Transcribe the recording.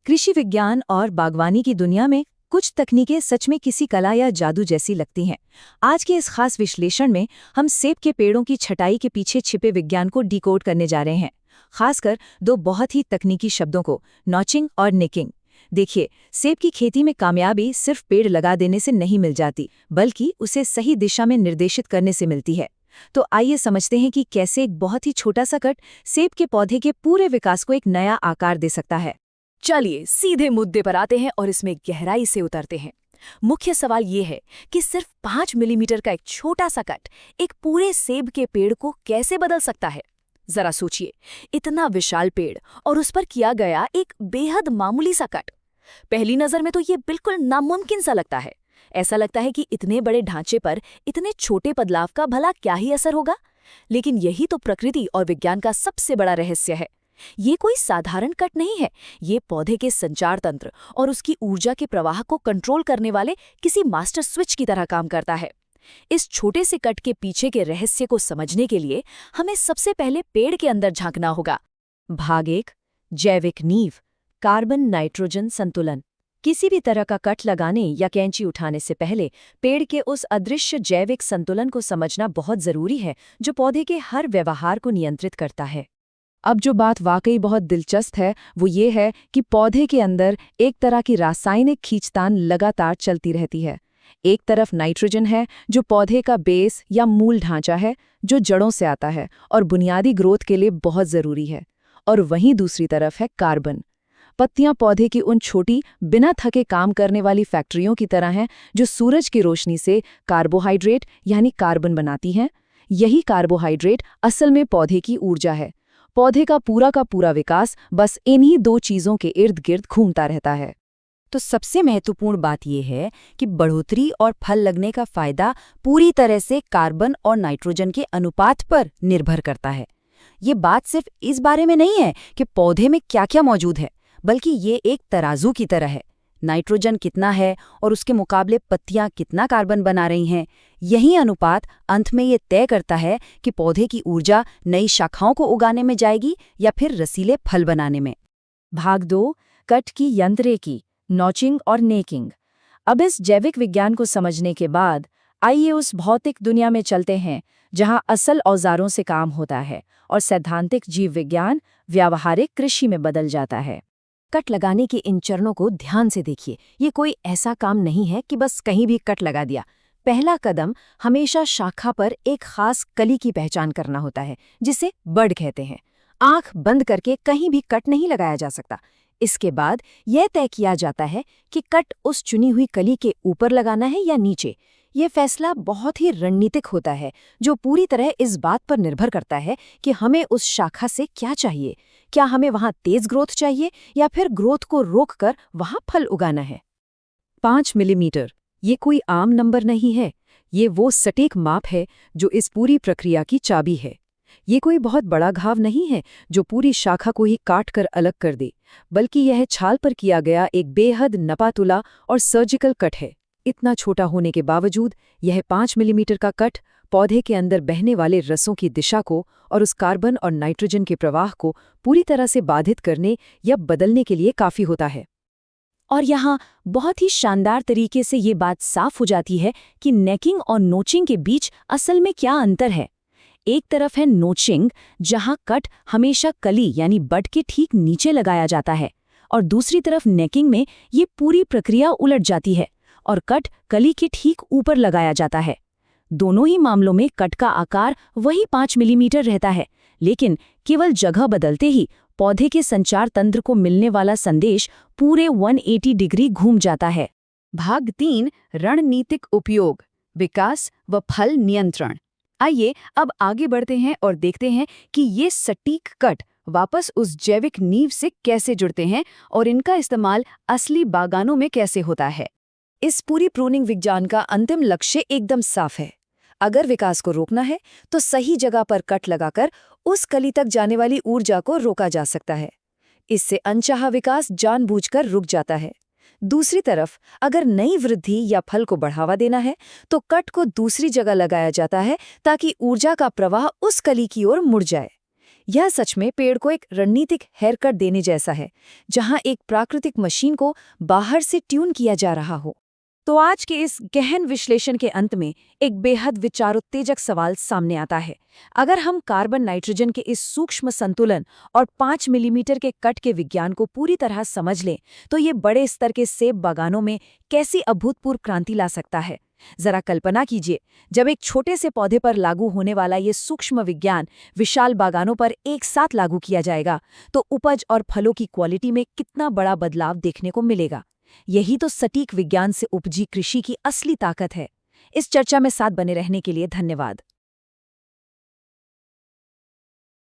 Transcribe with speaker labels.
Speaker 1: कृषि विज्ञान और बागवानी की दुनिया में कुछ तकनीकें सच में किसी कला या जादू जैसी लगती हैं। आज के इस खास विश्लेषण में हम सेब के पेड़ों की छटाई के पीछे छिपे विज्ञान को डिकोड करने जा रहे हैं, खासकर दो बहुत ही तकनीकी शब्दों को, नॉचिंग और निकिंग। देखिए, सेब की खेती में कामयाबी सिर्फ पेड़ लगा देने से नहीं मिल जाती, बल्कि उसे सही दिशा में निर्देशित करने से मिलती है। तो आइए समझते हैं कि कैसे एक बहुत ही छोटा सा कट सेब के पौधे के पूरे विकास को एक नया आकार दे सकता है।
Speaker 2: चलिए सीधे मुद्दे पर आते हैं और इसमें गहराई से उतरते हैं। मुख्य सवाल ये है कि सिर्फ 5 मिलीमीटर का एक छोटा सा कट एक पूरे सेब के पेड़ को कैसे बदल सकता है। जरा सोचिए, इतना विशाल पेड़ और उस पर किया गया एक बेहद मामूली सा कट। पहली नजर में तो ये बिल्कुल नामुमकिन सा लगता है। ऐसा लगता है कि इतने बड़े ढांचे पर इतने छोटे बदलाव का भला क्या ही असर होगा। लेकिन यही तो प्रकृति और विज्ञान का सबसे बड़ा रहस्य है। ये कोई साधारण कट नहीं है, ये पौधे के संचार तंत्र और उसकी ऊर्जा के प्रवाह को कंट्रोल करने वाले किसी मास्टर स्विच की तरह काम करता है। इस छोटे से कट के पीछे के रहस्य को समझने के लिए हमें सबसे पहले पेड़ के अंदर झांकना होगा।
Speaker 1: भाग 1, जैविक नींव, कार्बन नाइट्रोजन संतुलन। किसी भी तरह का कट लगाने या कैंची उठाने से पहले पेड़ के उस अदृश्य जैविक संतुलन को समझना बहुत जरूरी है, जो पौधे के हर व्यवहार को नियंत्रित करता है। अब जो बात वाकई बहुत दिलचस्प है वो ये है कि पौधे के अंदर एक तरह की रासायनिक खींचतान लगातार चलती रहती है। एक तरफ नाइट्रोजन है, जो पौधे का बेस या मूल ढांचा है, जो जड़ों से आता है और बुनियादी ग्रोथ के लिए बहुत ज़रूरी है। और वहीं दूसरी तरफ है कार्बन। पत्तियां पौधे की उन छोटी, बिना थके काम करने वाली फैक्ट्रियों की तरह हैं, जो सूरज की रोशनी से कार्बोहाइड्रेट यानी कार्बन बनाती हैं। यही कार्बोहाइड्रेट असल में पौधे की ऊर्जा है। पौधे का पूरा विकास बस इन्हीं दो चीज़ों के इर्द गिर्द घूमता रहता है।
Speaker 3: तो सबसे महत्वपूर्ण बात यह है कि बढ़ोतरी और फल लगने का फायदा पूरी तरह से कार्बन और नाइट्रोजन के अनुपात पर निर्भर करता है। ये बात सिर्फ इस बारे में नहीं है कि पौधे में क्या क्या मौजूद है, बल्कि ये एक तराजू की तरह है। नाइट्रोजन कितना है और उसके मुकाबले पत्तियां कितना कार्बन बना रही हैं, यही अनुपात अंत में ये तय करता है कि पौधे की ऊर्जा नई शाखाओं को उगाने में जाएगी या फिर रसीले फल बनाने में।
Speaker 1: भाग 2, कट की यंत्रेकी, नॉचिंग और नेकिंग। अब इस जैविक विज्ञान को समझने के बाद आइए उस भौतिक दुनिया में चलते हैं, जहां असल औजारों से काम होता है और सैद्धांतिक जीव विज्ञान व्यावहारिक कृषि में बदल जाता है।
Speaker 3: कट लगाने के इन चरणों को ध्यान से देखिए। ये कोई ऐसा काम नहीं है कि बस कहीं भी कट लगा दिया। पहला कदम हमेशा शाखा पर एक खास कली की पहचान करना होता है, जिसे बड कहते हैं। आंख बंद करके कहीं भी कट नहीं लगाया जा सकता। इसके बाद यह तय किया जाता है कि कट उस चुनी हुई कली के ऊपर लगाना है या नीचे। ये फैसला बहुत ही रणनीतिक होता है, जो पूरी तरह इस बात पर निर्भर करता है कि हमें उस शाखा से क्या चाहिए। क्या हमें वहां तेज ग्रोथ चाहिए या फिर ग्रोथ को रोककर वहां फल उगाना है।
Speaker 1: 5 मिलीमीटर ये कोई आम नंबर नहीं है। ये वो सटीक माप है जो इस पूरी प्रक्रिया की चाबी है। ये कोई बहुत बड़ा घाव नहीं है जो पूरी शाखा को ही काट कर अलग कर दे, बल्कि यह छाल पर किया गया एक बेहद नपातुला और सर्जिकल कट है। इतना छोटा होने के बावजूद यह 5 मिलीमीटर का कट पौधे के अंदर बहने वाले रसों की दिशा को और उस कार्बन और नाइट्रोजन के प्रवाह को पूरी तरह से बाधित करने या बदलने के लिए काफ़ी होता है। और यहाँ बहुत ही शानदार तरीके से ये बात साफ हो जाती है कि नेकिंग और नोचिंग के बीच असल में क्या अंतर है। एक तरफ है नोचिंग, जहाँ कट हमेशा कली यानी बड के ठीक नीचे लगाया जाता है, और दूसरी तरफ नेकिंग में ये पूरी प्रक्रिया उलट जाती है और कट कली के ठीक ऊपर लगाया जाता है। दोनों ही मामलों में कट का आकार वही 5 मिलीमीटर रहता है, लेकिन केवल जगह बदलते ही पौधे के संचार तंत्र को मिलने वाला संदेश पूरे 180 डिग्री घूम जाता है।
Speaker 2: भाग 3, रणनीतिक उपयोग, विकास व फल नियंत्रण। आइए अब आगे बढ़ते हैं और देखते हैं कि ये सटीक कट वापस उस जैविक नींव से कैसे जुड़ते हैं और इनका इस्तेमाल असली बागानों में कैसे होता है।
Speaker 3: इस पूरी प्रूनिंग विज्ञान का अंतिम लक्ष्य एकदम साफ है। अगर विकास को रोकना है तो सही जगह पर कट लगाकर उस कली तक जाने वाली ऊर्जा को रोका जा सकता है। इससे अनचाहा विकास जानबूझकर रुक जाता है। दूसरी तरफ अगर नई वृद्धि या फल को बढ़ावा देना है तो कट को दूसरी जगह लगाया जाता है ताकि ऊर्जा का प्रवाह उस कली की ओर मुड़ जाए। यह सच में पेड़ को एक रणनीतिक हेयरकट देने जैसा है, जहां एक प्राकृतिक मशीन को बाहर से ट्यून किया जा रहा हो। तो आज के इस गहन विश्लेषण के अंत में एक बेहद विचारोत्तेजक सवाल सामने आता है। अगर हम कार्बन नाइट्रोजन के इस सूक्ष्म संतुलन और 5 मिलीमीटर के कट के विज्ञान को पूरी तरह समझ लें, तो ये बड़े स्तर के सेब बागानों में कैसी अभूतपूर्व क्रांति ला सकता है। जरा कल्पना कीजिए, जब एक छोटे से पौधे पर लागू होने वाला ये सूक्ष्म विज्ञान विशाल बागानों पर एक साथ लागू किया जाएगा, तो उपज और फलों की क्वालिटी में कितना बड़ा बदलाव देखने को मिलेगा। यही तो सटीक विज्ञान से उपजी कृषि की असली ताकत है। इस चर्चा में साथ बने रहने के लिए धन्यवाद।